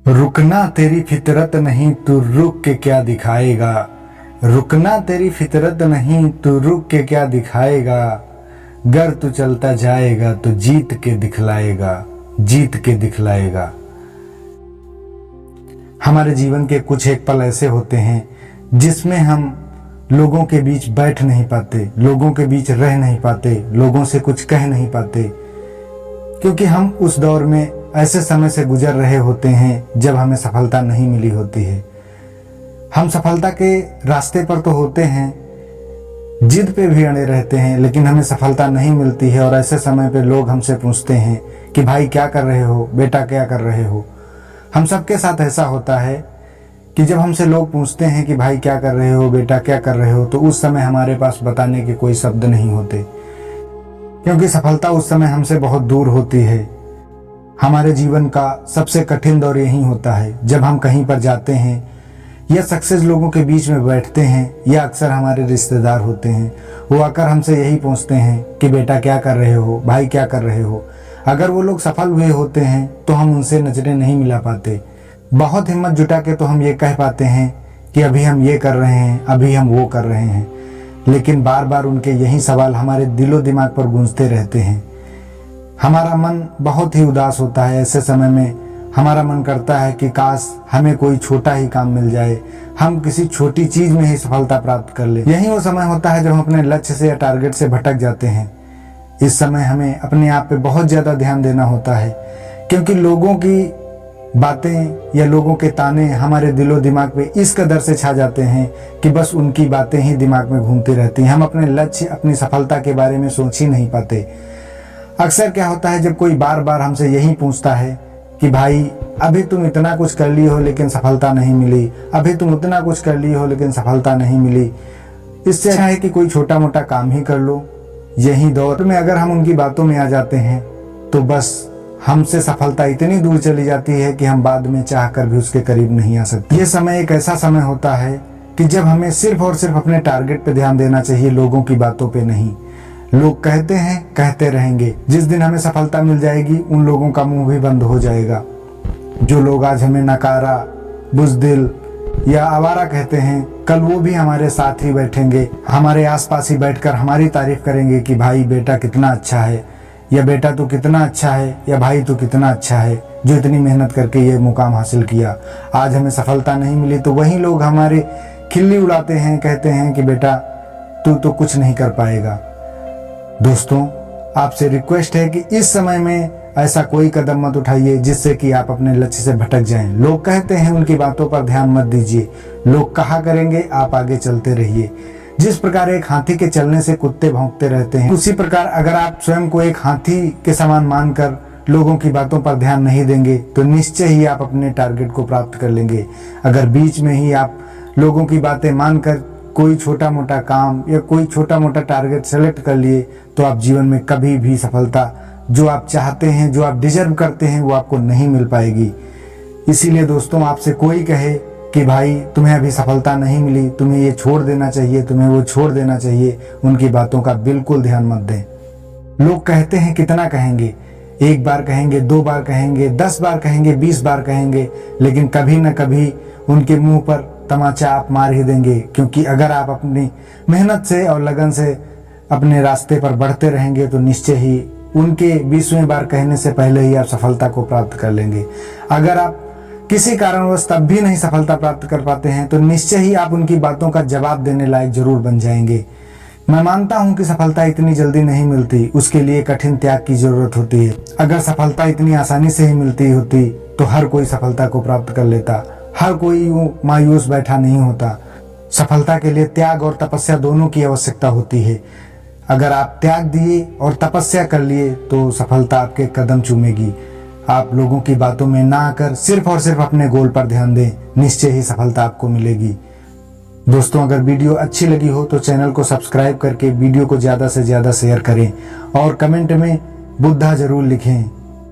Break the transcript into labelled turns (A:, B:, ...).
A: रुकना तेरी फितरत नहीं, तू रुक के क्या दिखाएगा। रुकना तेरी फितरत नहीं, तू रुक के क्या दिखाएगा। गर तू चलता जाएगा तो जीत के दिखलाएगा, जीत के दिखलाएगा। हमारे जीवन के कुछ एक पल ऐसे होते हैं जिसमें हम लोगों के बीच बैठ नहीं पाते, लोगों के बीच रह नहीं पाते, लोगों से कुछ कह नहीं पाते, क्योंकि हम उस दौर में ऐसे समय से गुजर रहे होते हैं जब हमें सफलता नहीं मिली होती है। हम सफलता के रास्ते पर तो होते हैं, जिद पे भी अड़े रहते हैं, लेकिन हमें सफलता नहीं मिलती है। और ऐसे समय पे लोग हमसे पूछते हैं कि भाई क्या कर रहे हो, बेटा क्या कर रहे हो। हम सबके साथ ऐसा होता है कि जब हमसे लोग पूछते हैं कि भाई क्या कर रहे हो, बेटा क्या कर रहे हो, तो उस समय हमारे पास बताने के कोई शब्द नहीं होते, क्योंकि सफलता उस समय हमसे बहुत दूर होती है। हमारे जीवन का सबसे कठिन दौर यही होता है जब हम कहीं पर जाते हैं या सक्सेस लोगों के बीच में बैठते हैं, या अक्सर हमारे रिश्तेदार होते हैं, वो आकर हमसे यही पूछते हैं कि बेटा क्या कर रहे हो, भाई क्या कर रहे हो। अगर वो लोग सफल हुए होते हैं तो हम उनसे नजरें नहीं मिला पाते। बहुत हिम्मत जुटा के तो हम ये कह पाते हैं कि अभी हम ये कर रहे हैं, अभी हम वो कर रहे हैं, लेकिन बार बार उनके यही सवाल हमारे दिलो दिमाग पर गूंजते रहते हैं। हमारा मन बहुत ही उदास होता है। ऐसे समय में हमारा मन करता है कि काश हमें कोई छोटा ही काम मिल जाए, हम किसी छोटी चीज में ही सफलता प्राप्त कर ले। यही वो समय होता है जब हम अपने लक्ष्य से या टारगेट से भटक जाते हैं। इस समय हमें अपने आप पे बहुत ज्यादा ध्यान देना होता है, क्योंकि लोगों की बातें या लोगों के ताने हमारे दिलो दिमाग पे इस कदर से छा जाते हैं कि बस उनकी बातें ही दिमाग में घूमती रहती हैं। हम अपने लक्ष्य, अपनी सफलता के बारे में सोच ही नहीं पाते। अक्सर क्या होता है, जब कोई बार बार हमसे यही पूछता है कि भाई अभी तुम इतना कुछ कर लिए हो लेकिन सफलता नहीं मिली, अभी तुम उतना कुछ कर लिए हो लेकिन सफलता नहीं मिली, इससे अच्छा है कि कोई छोटा मोटा काम ही कर लो। यही दौर में अगर हम उनकी बातों में आ जाते हैं तो बस हमसे सफलता इतनी दूर चली जाती है कि हम बाद में चाहकर भी उसके करीब नहीं आ सकते। ये समय एक ऐसा समय होता है कि जब हमें सिर्फ और सिर्फ अपने टारगेट पे ध्यान देना चाहिए, लोगों की बातों पे नहीं। लोग कहते हैं, कहते रहेंगे, जिस दिन हमें सफलता मिल जाएगी उन लोगों का मुंह भी बंद हो जाएगा। जो लोग आज हमें नकारा, बुज़दिल या आवारा कहते हैं, कल वो भी हमारे साथ ही बैठेंगे, हमारे आसपास ही बैठकर हमारी तारीफ करेंगे कि भाई बेटा कितना अच्छा है, या बेटा तू कितना अच्छा है, या भाई तू कितना अच्छा है, जो इतनी मेहनत करके ये मुकाम हासिल किया। आज हमें सफलता नहीं मिली तो वही लोग हमारे खिल्ली उड़ाते हैं, कहते हैं कि बेटा तू तो कुछ नहीं कर पाएगा। दोस्तों, आपसे रिक्वेस्ट है कि इस समय में ऐसा कोई कदम मत उठाइए जिससे कि आप अपने लक्ष्य से भटक जाएं। लोग कहते हैं, उनकी बातों पर ध्यान मत दीजिए। लोग कहा करेंगे, आप आगे चलते रहिए। जिस प्रकार एक हाथी के चलने से कुत्ते भौंकते रहते हैं, उसी प्रकार अगर आप स्वयं को एक हाथी के समान मानकर लोगों की बातों पर ध्यान नहीं देंगे तो निश्चय ही आप अपने टारगेट को प्राप्त कर लेंगे। अगर बीच में ही आप लोगों की बातें मानकर कोई छोटा मोटा काम या कोई छोटा मोटा टारगेट सेलेक्ट कर लिए तो आप जीवन में कभी भी सफलता जो आप चाहते हैं, जो आप डिजर्व करते हैं, वो आपको नहीं मिल पाएगी। इसीलिए दोस्तों, आपसे कोई कहे कि भाई तुम्हें अभी सफलता नहीं मिली, तुम्हें ये छोड़ देना चाहिए, तुम्हें वो छोड़ देना चाहिए, उनकी बातों का बिल्कुल ध्यान मत दें। लोग कहते हैं, कितना कहेंगे, एक बार कहेंगे, 2 बार कहेंगे, 10 बार कहेंगे, 20 बार कहेंगे, लेकिन कभी न कभी उनके मुंह पर तमाचा आप मार ही देंगे। क्योंकि अगर आप अपनी मेहनत से और लगन से अपने रास्ते पर बढ़ते रहेंगे तो निश्चय ही उनके 20वें बार कहने से पहले ही आप सफलता को प्राप्त कर लेंगे। अगर आप किसी कारणवश तब भी नहीं सफलता प्राप्त कर पाते हैं तो निश्चय ही आप उनकी बातों का जवाब देने लायक जरूर बन जाएंगे। मैं मानता हूं कि सफलता इतनी जल्दी नहीं मिलती, उसके लिए कठिन त्याग की जरूरत होती है। अगर सफलता इतनी आसानी से ही मिलती होती तो हर कोई सफलता को प्राप्त कर लेता, हर कोई यूं मायूस बैठा नहीं होता। सफलता के लिए त्याग और तपस्या दोनों की आवश्यकता होती है। अगर आप त्याग दिए और तपस्या कर लिए तो सफलता आपके कदम चूमेगी। आप लोगों की बातों में ना आकर सिर्फ और सिर्फ अपने गोल पर ध्यान दें, निश्चय ही सफलता आपको मिलेगी। दोस्तों, अगर वीडियो अच्छी लगी हो तो चैनल को सब्सक्राइब करके वीडियो को ज़्यादा से ज़्यादा शेयर करें और कमेंट में बुद्धा जरूर लिखें।